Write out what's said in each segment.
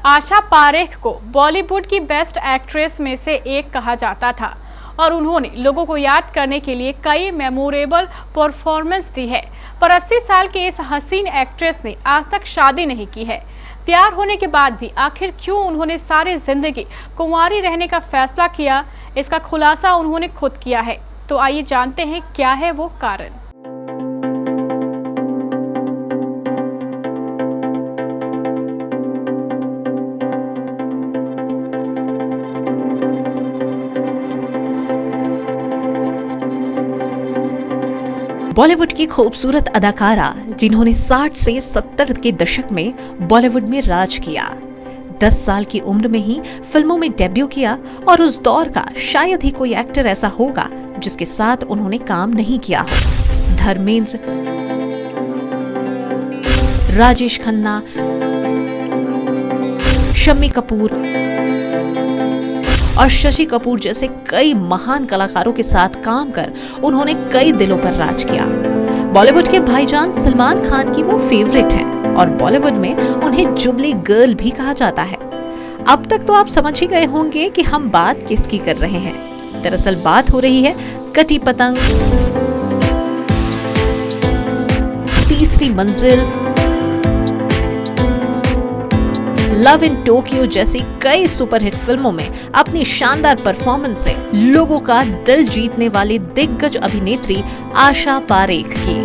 आशा पारेख को बॉलीवुड की best actress में से एक कहा जाता था और उन्होंने लोगों को याद करने के लिए कई मेमोरेबल परफॉर्मेंस दी है। पर 80 साल की इस हसीन एक्ट्रेस ने आज तक शादी नहीं की है। प्यार होने के बाद भी आखिर क्यों उन्होंने सारी जिंदगी कुंवारी रहने का फैसला किया, इसका खुलासा उन्होंने खुद किया है। तो आइए जानते हैं क्या है वो कारण। बॉलीवुड की खूबसूरत अदाकारा जिन्होंने 60 से 70 के दशक में बॉलीवुड में राज किया, 10 साल की उम्र में ही फिल्मों में डेब्यू किया और उस दौर का शायद ही कोई एक्टर ऐसा होगा जिसके साथ उन्होंने काम नहीं किया हो। धर्मेंद्र, राजेश खन्ना, शम्मी कपूर और शशि कपूर जैसे कई महान कलाकारों के साथ काम कर उन्होंने कई दिलों पर राज किया। बॉलीवुड के भाईजान सलमान खान की वो फेवरेट हैं और बॉलीवुड में उन्हें जुबली गर्ल भी कहा जाता है। अब तक तो आप समझ ही गए होंगे कि हम बात किसकी कर रहे हैं। दरअसल बात हो रही है कटी पतंग, तीसरी मंजिल, लव इन टोक्यो जैसी कई सुपरहिट फिल्मों में अपनी शानदार परफॉर्मेंस से लोगों का दिल जीतने वाली दिग्गज अभिनेत्री आशा पारेख की।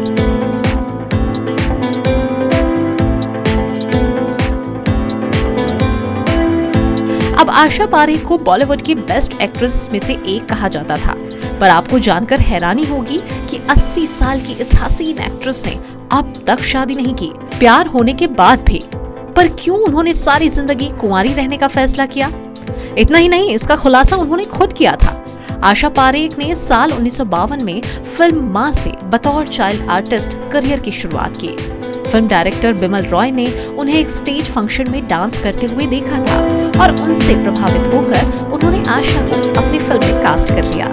अब आशा पारेख को बॉलीवुड की बेस्ट एक्ट्रेस में से एक कहा जाता था, पर आपको जानकर हैरानी होगी कि 80 साल की इस हसीन एक्ट्रेस ने अब तक शादी नहीं की। प्यार होने के बाद भी, पर क्यों उन्होंने सारी जिंदगी कुंवारी रहने का फैसला किया? इतना ही नहीं, इसका खुलासा उन्होंने खुद किया था। आशा पारेख ने साल 1952 में फिल्म मां से बतौर चाइल्ड आर्टिस्ट करियर की शुरुआत की। फिल्म डायरेक्टर बिमल रॉय ने उन्हें एक स्टेज फंक्शन में डांस करते हुए देखा था और उनसे प्रभावित होकर उन्होंने आशा को अपनी फिल्म में कास्ट कर लिया।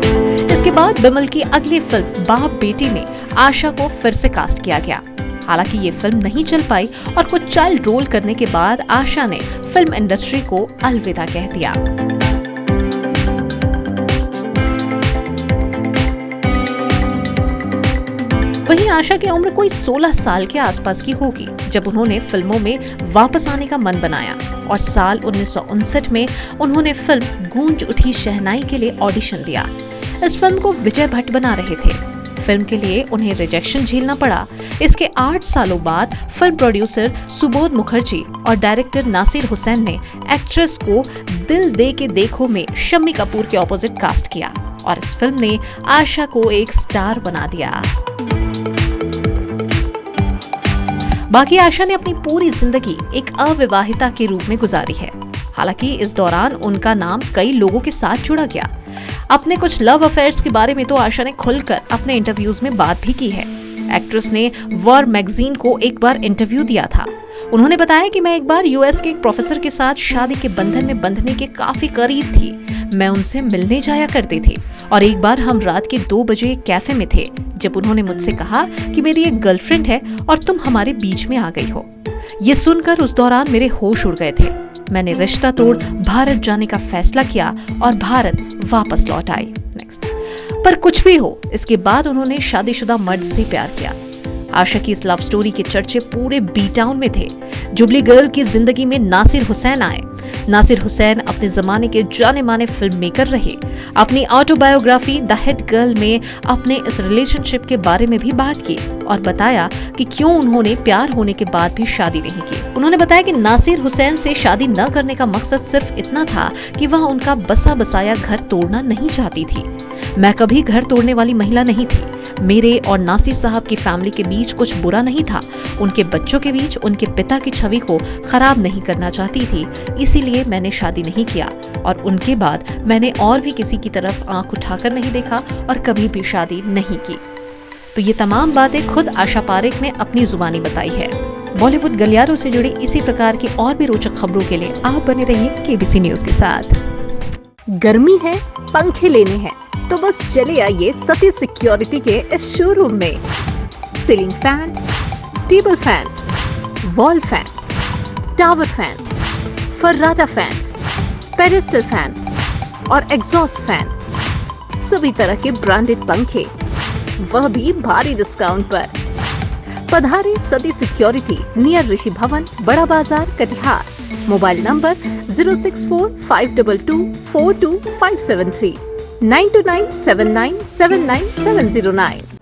इसके बाद बिमल की अगली फिल्म बाप बेटी में आशा को फिर से कास्ट किया गया। हालांकि ये फिल्म नहीं चल पाई और कुछ चाइल्ड रोल करने के बाद आशा ने फिल्म इंडस्ट्री को अलविदा कह दिया। वहीं आशा की उम्र कोई 16 साल के आसपास की होगी जब उन्होंने फिल्मों में वापस आने का मन बनाया और साल 1959 में उन्होंने फिल्म गूंज उठी शहनाई के लिए ऑडिशन दिया। इस फिल्म को विजय भट्ट बना रहे थे। फिल्म के लिए उन्हें रिजेक्शन झेलना पड़ा। इसके 8 सालों बाद फिल्म प्रोड्यूसर सुबोध मुखर्जी और डायरेक्टर नासिर हुसैन ने एक्ट्रेस को दिल दे के देखो में शम्मी कपूर के ऑपोजिट कास्ट किया और इस फिल्म ने आशा को एक स्टार बना दिया। बाकी आशा ने अपनी पूरी जिंदगी एक अविवाहिता के रूप में गुजारी है। हालांकि इस दौरान उनका नाम कई लोगों के साथ जुड़ा गया। अपने कुछ लव अफेयर्स के बारे में तो आशा ने खुलकर अपने इंटरव्यूज में बात भी की है। एक्ट्रेस ने वॉर मैगजीन को एक बार इंटरव्यू दिया था। उन्होंने बताया कि मैं एक बार यूएस के एक प्रोफेसर के साथ शादी के बंधन में बंधने के काफी करीब थी। मैं उनसे मिलने जाया करते थे और एक बार हम रात के 2 बजे एक कैफे में थे जब उन्होंने मुझसे कहा कि मेरी एक गर्लफ्रेंड है और तुम हमारे बीच में आ गई हो। ये सुनकर उस दौरान मेरे होश उड़ गए थे। मैंने रिश्ता तोड़ भारत जाने का फैसला किया और भारत वापस लौट आई। पर कुछ भी हो, इसके बाद उन्होंने शादीशुदा मर्द से प्यार किया। आशा की इस लव स्टोरी के चर्चे पूरे बी टाउन में थे। जुबली गर्ल की जिंदगी में नासिर हुसैन आए। नासिर हुसैन अपने जमाने के जाने माने फिल्म मेकर रहे। अपनी ऑटोबायोग्राफी द हिट गर्ल में अपने इस रिलेशनशिप के बारे में भी बात की और बताया कि क्यों उन्होंने प्यार होने के बाद भी शादी नहीं की। उन्होंने बताया कि नासिर हुसैन से शादी न करने का मकसद सिर्फ इतना था कि वह उनका बसा बसाया घर तोड़ना नहीं चाहती थी। मैं कभी घर तोड़ने वाली महिला नहीं थी। मेरे और नासिर साहब की फैमिली के बीच कुछ बुरा नहीं था। उनके बच्चों के बीच उनके पिता की छवि को खराब नहीं करना चाहती थी, इसीलिए मैंने शादी नहीं किया और उनके बाद मैंने और भी किसी की तरफ आंख उठाकर नहीं देखा और कभी भी शादी नहीं की। तो ये तमाम बातें खुद आशा पारेख ने अपनी जुबानी बताई है। बॉलीवुड गलियारों से जुड़ी इसी प्रकार की और भी रोचक खबरों के लिए आप बने रहिए केबीसी न्यूज के साथ। गर्मी है, पंखे लेने हैं तो बस चले आइए सती सिक्योरिटी के इस शोरूम में। Ceiling fan, table fan, wall fan, tower fan, फर्राटा फैन, पेडेस्टल फैन और एग्जॉस्ट फैन, सभी तरह के ब्रांडेड पंखे, वह भी भारी डिस्काउंट पर। पधारे सती सिक्योरिटी, नियर ऋषि भवन, बड़ा बाजार, कटिहार। Mobile number 06452242573, 9297979709।